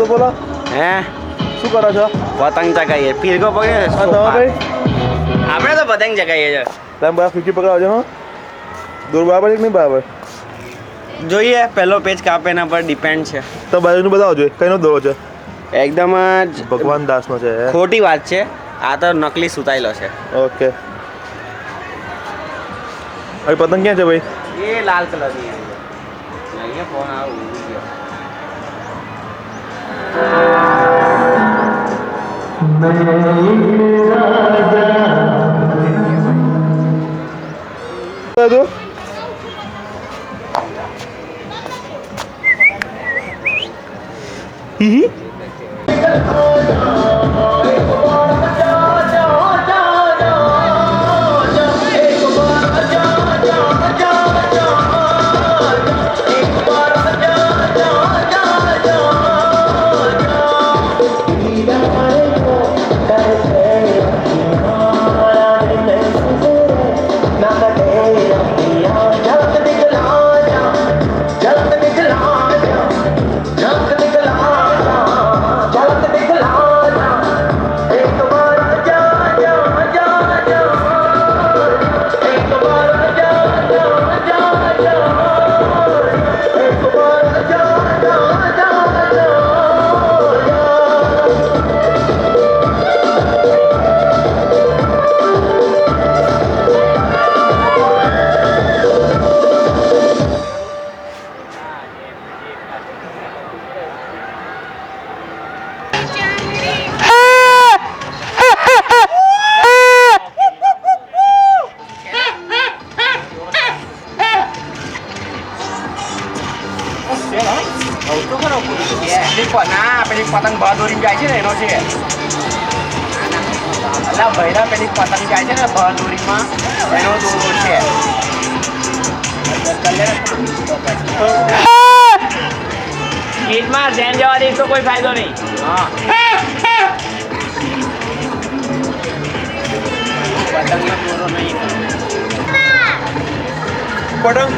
તો બોલો હે શું કરો છો? પતંગ ચગાવીએ પીરકો પકડીએ તમે ભાઈ આપણે તો પતંગ ચગાવીએ છે. તમે બધા ફીકી પકડાવો છો હા? દૂર બરાબર છે કે નહીં બરાબર? જોઈએ પહેલો પેજ કાપે એના પર ડિપેન્ડ છે. તો બાજુનું બતાવો જોઈએ કઈનો દોરો છે? એકદમ જ ભગવાન દાસનો છે. ખોટી વાત છે. આ તો નકલી સુતાયેલો છે. ઓકે હવે પતંગ ક્યાં છે ભાઈ? એ લાલ કલરની અહીંયા ફોન આવે ઉડી ગયો. તું પેલી પતંગ બહાદુરી જાય છે ને એનો છે. અલા ભૈરા પેલી પતંગ જાય છે ને બહાદુરીમાં એનો દોરો છે. ગીતમાં ધ્યાન જવા દઈશ તો કોઈ ફાયદો નહીં. હા પતંગનો દોરો નહીં પતંગ